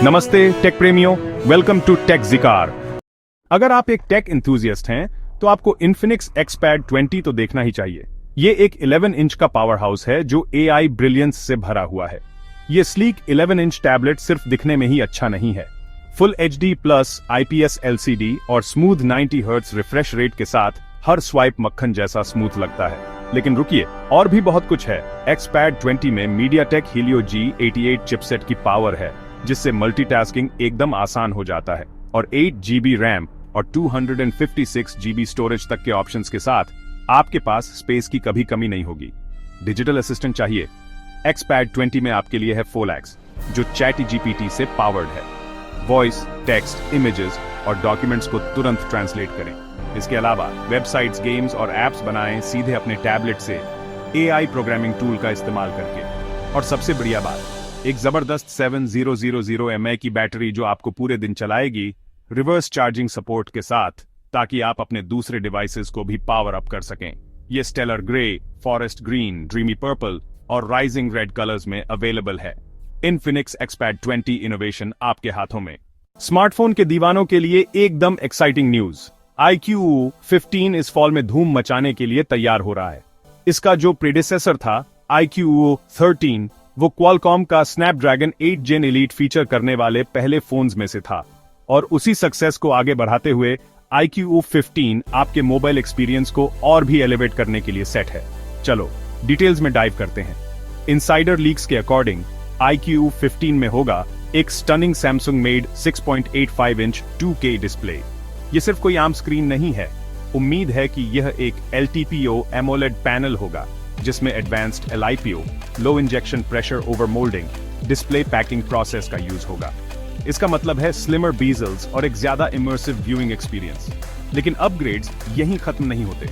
नमस्ते टेक प्रेमियों, welcome to take ज़िकार। अगर आप एक टेक एंथुसियास्ट हैं तो आपको इन्फिनिक्स एक्सपैड 20 तो देखना ही चाहिए। ये एक 11 इंच का पावर हाउस है जो AI ब्रिलियंस से भरा हुआ है। ये स्लीक 11 इंच टैबलेट सिर्फ दिखने में ही अच्छा नहीं है। Full HD plus IPS LCD और स्मूथ 90 हर्ट्ज रिफ्रेश रेट के साथ हर स्वाइप मक्खन जैसा स्मूथ लगता है। लेकिन रुकिए, और भी बहुत कुछ है। एक्सपैड 20 में MediaTek Helio G88 चिपसेट की पावर है, जिससे मल्टीटास्किंग एकदम आसान हो जाता है। और 8 GB रैम और 256 GB स्टोरेज तक के ऑप्शंस के साथ आपके पास स्पेस की कभी कमी नहीं होगी। डिजिटल असिस्टेंट चाहिए? एक्सपैड 20 में आपके लिए है फोलैक्स, जो ChatGPT से पावर्ड है। वॉइस, टेक्स्ट, इमेजेस और डॉक्यूमेंट्स को तुरंत ट्रांसलेट करें। इसके अलावा वेबसाइट्स, गेम्स और एप्स बनाएं सीधे अपने टैबलेट से AI प्रोग्रामिंग टूल का इस्तेमाल करके। और सबसे बढ़िया बात, एक जबरदस्त 7000 mAh की बैटरी जो आपको पूरे दिन चलाएगी, रिवर्स चार्जिंग सपोर्ट के साथ, ताकि आप अपने दूसरे डिवाइसेस को भी पावर अप कर सकें। ये stellar grey, forest green, dreamy purple और राइजिंग रेड कलर्स में अवेलेबल है। इन्फिनिक्स एक्सपैड 20 इनोवेशन आपके हाथों में। स्मार्टफोन के दीवानों के लिए एकदम एक्साइटिंग न्यूज। iQOO 15 इस फॉल में धूम मचाने के लिए तैयार हो रहा है। इसका जो प्रीडेसेसर था iQOO 13, वो क्वालकॉम का स्नैपड्रैगन 8 Gen Elite फीचर करने वाले पहले फोन्स में से था। और उसी सक्सेस को आगे बढ़ाते हुए iQOO 15 आपके मोबाइल एक्सपीरियंस को और भी एलिवेट करने के लिए सेट है। चलो डिटेल्स में डाइव करते हैं। इनसाइडर लीक्स के अकॉर्डिंग iQOO 15 में होगा एक stunning Samsung made 6.85 inch 2K display. ये सिर्फ कोई आम स्क्रीन नहीं है। उम्मीद है कि यह एक LTPO AMOLED पैनल होगा, जिसमें advanced LIPO, low injection pressure over moulding, display packing process का यूज होगा। इसका मतलब है स्लिमर बीजल्स और एक ज्यादा इमर्सिव व्यूइंग एक्सपीरियंस। लेकिन अपग्रेड्स यहीं खत्म नहीं होते।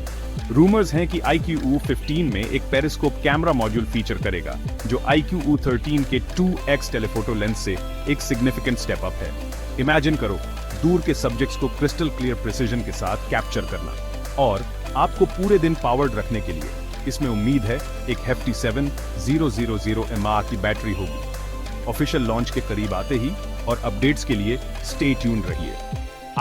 रूमर्स हैं कि iQOO 15 में एक पेरिस्कोप कैमरा मॉड्यूल फीचर करेगा, जो iQOO 13 के 2x टेलीफोटो लेंस से एक सिग्निफिकेंट स्टेप अप है। इमेजिन करो, दूर के सब्जेक्ट्स को क्रिस्टल क्लियर प्रिसिजन के साथ कैप्चर करना, और आपको पूरे दिन पावर्ड रखने के लिए इसमें उम्मीद है एक hefty 7000 mAh की बैटरी होगी। ऑफिशियल लॉन्च के करीब आते ही और अपडेट्स के लिए स्टे ट्यून्ड रहिए।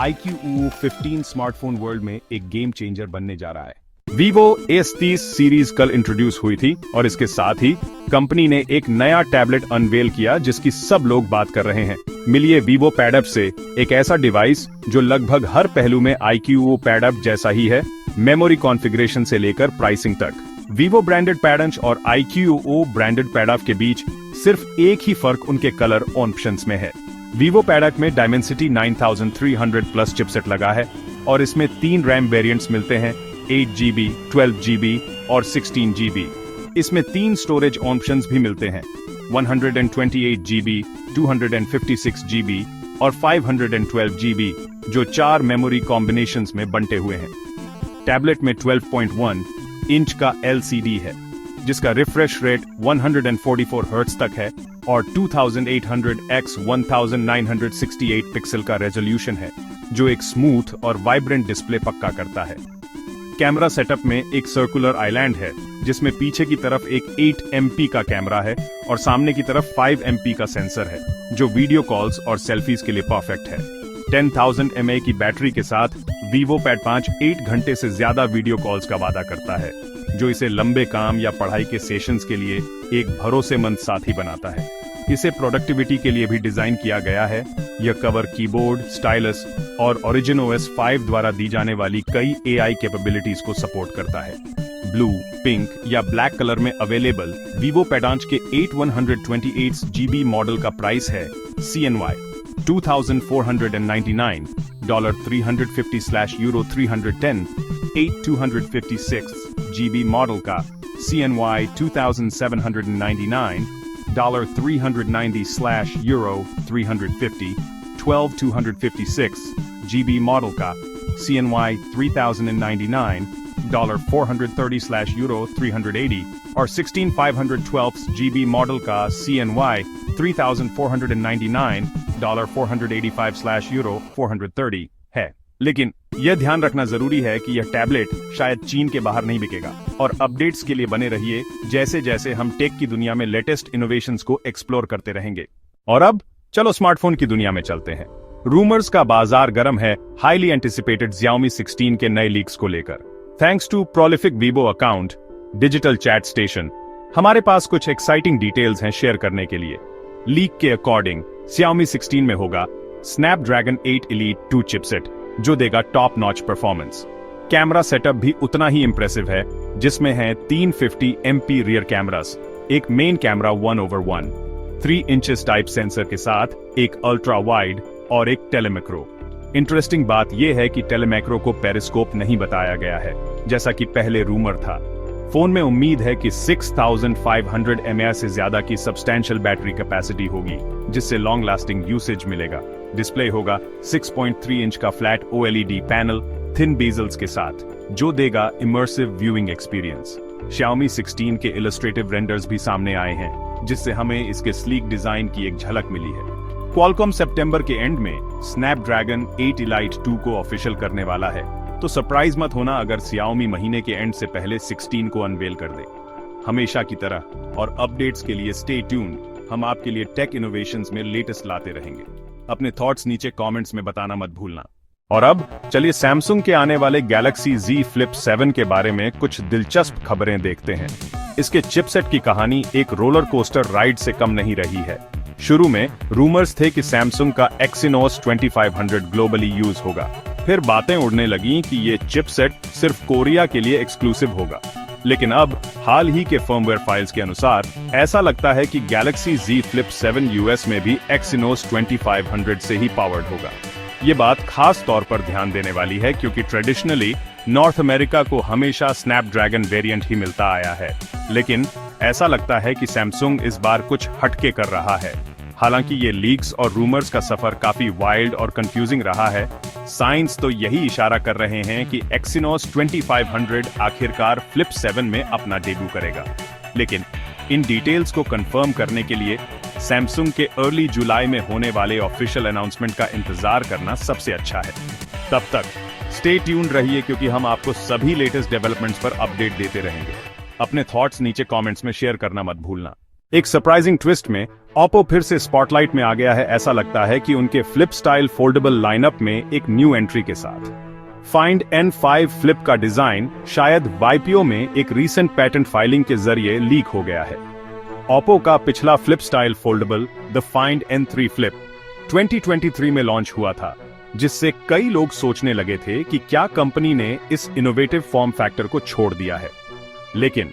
iQOO 15 स्मार्टफोन वर्ल्ड में एक गेम चेंजर बनने जा रहा है। Vivo A30 सीरीज कल इंट्रोड्यूस हुई थी और इसके साथ ही कंपनी ने एक नया टैबलेट अनवेल किया जिसकी सब लोग बात कर रहे हैं। मिलिए Vivo PadUp से एक ऐसा डिवाइस जो लगभग हर पहलू में iQOO PadUp जैसा ही है, मेमोरी कॉन्फ़िगरेशन से लेकर प्राइसिंग तक। Vivo ब्रांडेड पैडअप और iQOO ब्रांडेड पैडअप के बीच सिर्फ एक ही फर्क उनके कलर ऑप्शंस में है। Vivo पैडअप में Dimensity 9300 प्लस चिपसेट लगा है और इसमें 3 रैम वेरिएंट्स मिलते हैं, 8 GB, 12 GB और 16 GB। इसमें 3 स्टोरेज ऑप्शंस भी मिलते हैं, 128 GB, 256 GB और 512 GB, जो 4 मेमोरी कॉम्बिनेशंस में बंटे हुए हैं। टैबलेट में 12.1 इंच का LCD है, जिसका रिफ्रेश रेट 144 हर्ट्ज तक है और 2800 x 1968 पिक्सल का रेजोल्यूशन है, जो एक स्मूथ और वाइब्रेंट डिस्प्ले पक्का करता है। कैमरा सेटअप में एक सर्कुलर आइलैंड है, जिसमें पीछे की तरफ एक 8 MP का कैमरा है और सामने की तरफ 5 MP का सेंसर है, जो वीडियो कॉल्स और सेल्फीज के लिए परफेक्ट है। 10,000 mAh की बैटरी के साथ Vivo Pad 5 8 घंटे से ज्यादा वीडियो कॉल्स का वादा करता है, जो इसे लंबे काम या पढ़ाई के सेशंस के लिए एक भरोसेमंद साथी बनाता है। इसे प्रोडक्टिविटी के लिए भी डिजाइन किया गया है। यह कवर, कीबोर्ड, स्टाइलस और OriginOS 5 द्वारा दी जाने वाली कई AI कैपेबिलिटीज को सपोर्ट करता है। ब्लू, पिंक या ब्लैक कलर में अवेलेबल Vivo Pad के 8128 GB मॉडल का प्राइस है CNY $2,499, $350 €310। 8256 GB मॉडल का CNY $2,799, $390 €350। 12256 GB मॉडल का CNY $3,099, $430 €380 और 16512 GB मॉडल का CNY $3,499, $485 €430 है। लेकिन यह ध्यान रखना जरूरी है कि यह टैबलेट शायद चीन के बाहर नहीं बिकेगा। और अपडेट्स के लिए बने रहिए, जैसे जैसे हम टेक की दुनिया में लेटेस्ट इनोवेशंस को एक्सप्लोर करते रहेंगे। और अब चलो स्मार्टफोन की दुनिया में चलते हैं। रूमर्स का बाजार गर्म है हाईली एंटिसिपेटेड Xiaomi 16 के नए लीक्स को लेकर। Thanks to prolific Vivo account Digital Chat Station, हमारे पास कुछ एक्साइटिंग डिटेल्स हैं शेयर करने के लिए। लीक के अकॉर्डिंग Xiaomi 16 में होगा Snapdragon 8 Elite 2 चिपसेट, जो देगा top notch performance. Camera setup भी उतना ही इंप्रेसिव है, जिसमें है 350 MP रियर कैमरास, एक main camera 1/1, 3 inches type sensor के साथ एक अल्ट्रा वाइड और एक टेलीमैक्रो। इंटरेस्टिंग बात यह है कि टेलीमैक्रो को पेरिस्कोप नहीं बताया गया है, जैसा कि पहले रूमर था। फोन में उम्मीद है कि 6500 mAh से ज्यादा की सब्सटैंशियल बैटरी कैपेसिटी होगी, जिससे लॉन्ग लास्टिंग यूसेज मिलेगा। डिस्प्ले होगा 6.3 इंच का flat OLED panel thin bezels के साथ, जो देगा इमर्सिव व्यूइंग एक्सपीरियंस। Xiaomi 16 के इलस्ट्रेटिव रेंडर्स भी सामने आए हैं, जिससे हमें इसके स्लीक डिजाइन की एक झलक मिली है। Qualcomm सितंबर के एंड में Snapdragon 8 Elite 2 को ऑफिशियल करने वाला है, तो सरप्राइज मत होना अगर Xiaomi महीने के एंड से पहले 16 को अनवेल कर दे। हमेशा की तरह और अपडेट्स के लिए स्टे ट्यून्ड, हम आपके लिए टेक इनोवेशंस में लेटेस्ट लाते रहेंगे। अपने थॉट्स नीचे कमेंट्स में बताना मत भूलना। और अब चलिए सैमसंग के आने वाले Galaxy Z Flip 7 के बारे में कुछ दिलचस्प खबरें देखते हैं। इसके चिपसेट की कहानी एक रोलर कोस्टर राइड से कम नहीं रही है। शुरू में रूमर्स थे कि सैमसंग का Exynos 2500 ग्लोबली यूज होगा, फिर बातें उड़ने लगीं कि ये चिपसेट सिर्फ कोरिया के लिए एक्सक्लूसिव होगा। लेकिन अब हाल ही के फर्मवेयर फाइल्स के अनुसार ऐसा लगता है कि Galaxy Z Flip 7 यूएस में भी Exynos 2500 से ही पावर्ड होगा। ये बात खास तौर पर ध्यान देने वाली है, क्योंकि ट्रेडिशनली नॉर्थ अमेरिका को हमेशा स्नैपड्रैगन वेरिएंट ही मिलता आया है। लेकिन ऐसा लगता है कि सैमसंग इस बार कुछ हटके कर रहा है। हालांकि ये लीक्स और रूमर्स का सफर काफी वाइल्ड और कंफ्यूजिंग रहा है, साइंस तो यही इशारा कर रहे हैं कि Exynos 2500 आखिरकार Flip 7 में अपना डेब्यू करेगा। लेकिन इन डिटेल्स को कंफर्म करने के लिए सैमसंग के अर्ली जुलाई में होने वाले ऑफिशियल अनाउंसमेंट का इंतजार करना सबसे अच्छा है। तब तक स्टे ट्यून्ड रहिए, क्योंकि हम आपको सभी लेटेस्ट डेवलपमेंट्स पर अपडेट देते रहेंगे। अपने थॉट्स नीचे कमेंट्स में शेयर करना मत भूलना। एक सरप्राइजिंग ट्विस्ट में Oppo फिर से स्पॉटलाइट में आ गया है। ऐसा लगता है कि उनके फ्लिप स्टाइल फोल्डेबल लाइनअप में एक न्यू एंट्री के साथ Find N5 फ्लिप का डिजाइन शायद YPO में एक रीसेंट पेटेंट फाइलिंग के जरिए लीक हो गया है। Oppo का पिछला flip style foldable the Find N3 flip 2023 में लॉन्च हुआ था, जिससे कई लोग सोचने लगे थे कि क्या कंपनी ने इस इनोवेटिव फॉर्म फैक्टर को छोड़ दिया है। लेकिन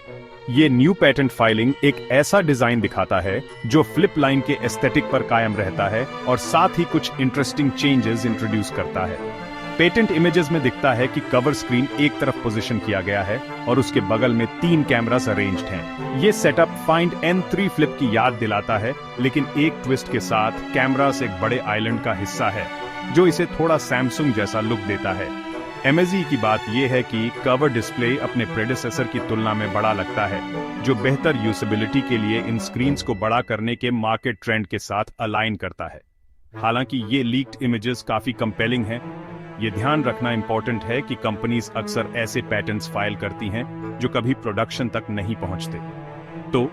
ये न्यू पेटेंट फाइलिंग एक ऐसा डिजाइन दिखाता है जो फ्लिप लाइन के एस्थेटिक पर कायम रहता है और साथ ही कुछ इंटरेस्टिंग चेंजेस इंट्रोड्यूस करता है। पेटेंट इमेजेस में दिखता है कि कवर स्क्रीन एक तरफ पोजीशन किया गया है और उसके बगल में 3 कैमरास अरेंज्ड हैं। ये सेटअप Find N3 फ्लिप की याद दिलाता है, लेकिन एक ट्विस्ट के साथ कैमरास एक बड़े आइलैंड का हिस्सा है, जो इसे थोड़ा सैमसंग जैसा लुक देता है। MSE की बात यह है कि कवर डिस्प्ले अपने प्रेडेसेसर की तुलना में बड़ा लगता है, जो बेहतर यूजेबिलिटी के लिए इन स्क्रीन्स को बड़ा करने के मार्केट ट्रेंड के साथ अलाइन करता है। हालांकि ये लीक्ड इमेजेस काफी कंपेलिंग हैं। ये ध्यान रखना इंपॉर्टेंट है कि कंपनीज अक्सर ऐसे पैटर्न्स फाइल करती हैं जो कभी प्रोडक्शन तक नहीं पहुंचते। तो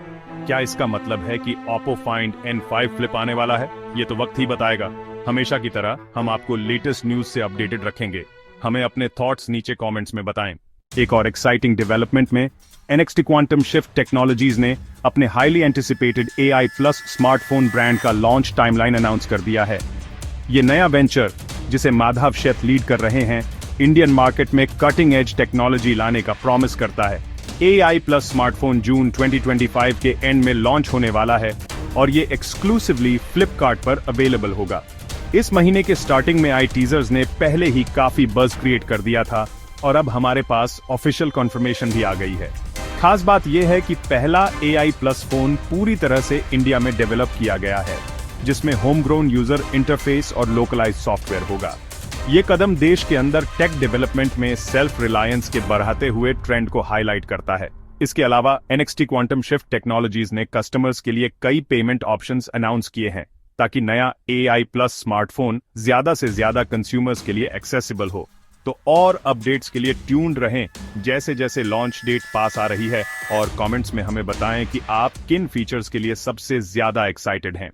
क्या इसका मतलब है कि Oppo Find N5 फ्लिप आने वाला है? ये तो वक्त ही बताएगा। हमेशा की तरह हम आपको लेटेस्ट न्यूज से अपडेटेड रखेंगे। हमें अपने थॉट्स नीचे कमेंट्स में बताएं। एक और एक्साइटिंग डेवलपमेंट में NXT क्वांटम शिफ्ट टेक्नोलॉजीज ने अपने highly anticipated AI plus smartphone brand का लॉन्च टाइमलाइन अनाउंस कर दिया है। ये नया वेंचर, जिसे माधव शेठ लीड कर रहे हैं, इंडियन मार्केट में कटिंग एज टेक्नोलॉजी लाने का प्रॉमिस करता है। AI प्लस स्मार्टफोन जून 2025 के एंड में लॉन्च होने वाला है और ये एक्सक्लूसिवली फ्लिपकार्ट पर अवेलेबल होगा। इस महीने के स्टार्टिंग में आई टीजर्स ने पहले ही काफी बज़ क्रिएट कर दिया था और अब हमारे पास ऑफिशियल कंफर्मेशन भी आ गई है। खास बात यह है कि पहला AI प्लस फोन पूरी तरह से इंडिया में डेवलप किया गया है, जिसमें होम ग्रोन यूजर इंटरफेस और लोकलाइज्ड सॉफ्टवेयर होगा। ये कदम देश के अंदर टेक डेवलपमेंट में सेल्फ रिलायंस के बढ़ाते हुए ट्रेंड को हाईलाइट करता है। इसके अलावा NXT क्वांटम शिफ्ट टेक्नोलॉजीज ने कस्टमर्स के लिए कई पेमेंट ऑप्शंस अनाउंस किए हैं, ताकि नया AI प्लस स्मार्टफोन ज्यादा से ज्यादा कंज्यूमर्स के लिए एक्सेसिबल हो। तो और अपडेट्स के लिए ट्यून्ड रहें जैसे जैसे लॉन्च डेट पास आ रही है, और कमेंट्स में हमें बताएं कि आप किन फीचर्स के लिए सबसे ज्यादा एक्साइटेड हैं।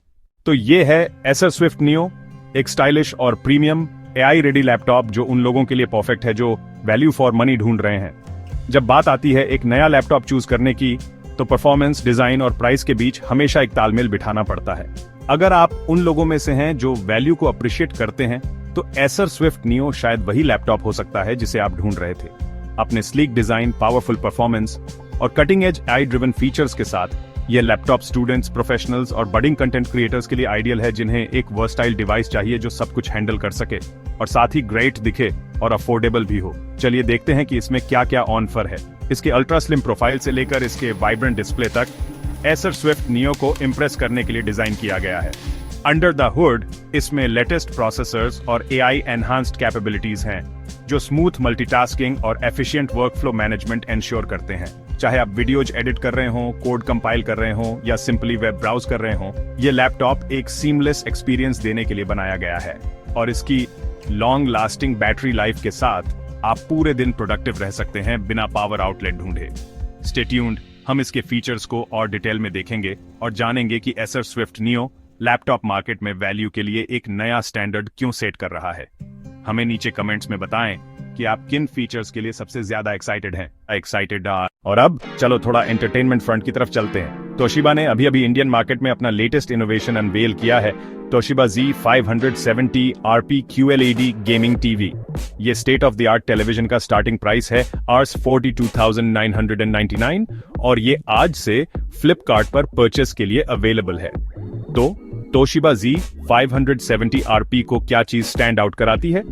तो ये है एसर स्विफ्ट नियो, एक स्टाइलिश और प्रीमियम AI रेडी लैपटॉप जो उन लोगों के लिए परफेक्ट है जो वैल्यू फॉर मनी ढूंढ रहे हैं। जब बात आती है एक नया लैपटॉप चूज करने की, तो परफॉर्मेंस, डिजाइन और प्राइस के बीच हमेशा एक तालमेल बिठाना पड़ता है। अगर आप उन लोगों में से हैं जो वैल्यू को अप्रिशिएट करते हैं, तो एसर स्विफ्ट नियो शायद वही लैपटॉप हो सकता है जिसे आप ढूंढ रहे थे। अपने स्लीक डिजाइन, पावरफुल परफॉर्मेंस और cutting edge AI driven features के साथ यह लैपटॉप स्टूडेंट्स, प्रोफेशनल्स और बडिंग कंटेंट क्रिएटर्स के लिए आइडियल है, जिन्हें एक वर्सटाइल डिवाइस चाहिए जो सब कुछ हैंडल कर सके और साथ ही ग्रेट दिखे और अफोर्डेबल भी हो। चलिए देखते हैं कि इसमें क्या क्या ऑफर है। इसके अल्ट्रा स्लिम प्रोफाइल से लेकर इसके वाइब्रेंट डिस्प्ले तक, एसर स्विफ्ट नियो को इंप्रेस करने के लिए डिजाइन किया गया है। अंडर द हुड इसमें लेटेस्ट प्रोसेसर्स और AI एनहांस्ड कैपेबिलिटीज हैं, जो स्मूथ मल्टीटास्किंग और एफिशिएंट वर्कफ्लो मैनेजमेंट एंश्योर करते हैं। चाहे आप वीडियोज एडिट कर रहे हो, कोड कंपाइल कर रहे हो या सिंपली वेब ब्राउज कर रहे हो, ये लैपटॉप एक सीमलेस एक्सपीरियंस देने के लिए बनाया गया है। और इसकी लॉन्ग लास्टिंग बैटरी लाइफ के साथ आप पूरे दिन प्रोडक्टिव रह सकते हैं बिना पावर आउटलेट ढूंढे। स्टे ट्यून्ड, हम इसके फीचर्स को और डिटेल में देखेंगे और जानेंगे कि Acer Swift neo laptop market में वैल्यू के लिए एक नया स्टैंडर्ड क्यों सेट कर रहा है। हमें नीचे कमेंट्स में बताएं कि आप किन फीचर्स के लिए सबसे ज्यादा एक्साइटेड हैं। और अब चलो थोड़ा एंटरटेनमेंट फ्रंट की तरफ चलते हैं। तोशिबा ने अभी अभी इंडियन मार्केट में अपना लेटेस्ट इनोवेशन अनवेल किया है, Toshiba Z570 RP QLED gaming TV. ये state of the art television का स्टार्टिंग प्राइस है Rs 42,999 और ये आज से फ्लिपकार्ट पर परचेस के लिए अवेलेबल है। तो तोशिबा Z570 RP को क्या चीज स्टैंड आउट कराती है?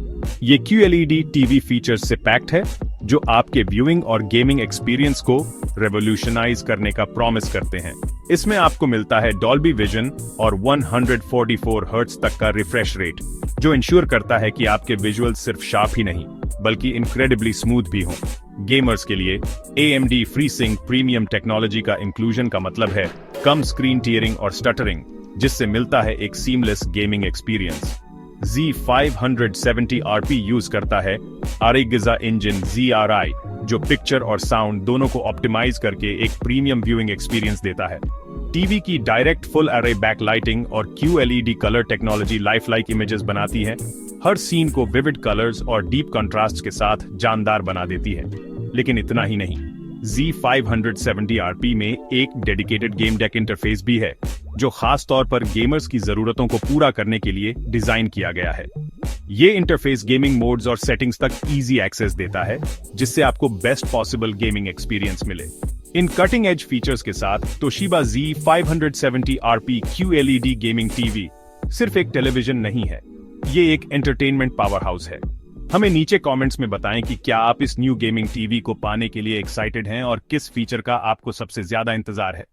ये QLED टीवी फीचर्स से पैक्ड है जो आपके व्यूइंग और गेमिंग एक्सपीरियंस को रेवोल्यूशनाइज करने का प्रॉमिस करते हैं। इसमें आपको मिलता है डॉल्बी विजन और 144 हर्ट्ज तक का रिफ्रेश रेट, जो इंश्योर करता है कि आपके विजुअल सिर्फ शार्प ही नहीं बल्कि इनक्रेडिबली स्मूथ भी हों। गेमर्स के लिए AMD FreeSync प्रीमियम टेक्नोलॉजी का इंक्लूजन का मतलब है कम स्क्रीन टीयरिंग और स्टटरिंग, जिससे मिलता है एक seamless gaming experience. Z570 RP use करता है Arigiza इंजन ZRI, जो पिक्चर और साउंड दोनों को ऑप्टिमाइज करके एक प्रीमियम व्यूइंग एक्सपीरियंस देता है। टीवी की डायरेक्ट फुल अरे बैकलाइटिंग और QLED colour technology life like images बनाती है, हर सीन को विविड कलर्स और डीप कंट्रास्ट के साथ जानदार बना देती है। लेकिन इतना ही नहीं, Z570 RP में एक डेडिकेटेड गेम डेक इंटरफेस भी है, जो खास तौर पर गेमर्स की जरूरतों को पूरा करने के लिए डिजाइन किया गया है। ये इंटरफेस गेमिंग मोड्स और सेटिंग्स तक इजी एक्सेस देता है, जिससे आपको बेस्ट पॉसिबल गेमिंग एक्सपीरियंस मिले। इन कटिंग एज फीचर्स के साथ Toshiba Z570 RP QLED gaming TV सिर्फ एक टेलीविजन नहीं है, ये एक एंटरटेनमेंट पावर हाउस है। हमें नीचे कमेंट्स में बताएं कि क्या आप इस न्यू गेमिंग टीवी को पाने के लिए एक्साइटेड हैं और किस फीचर का आपको सबसे ज्यादा इंतजार है।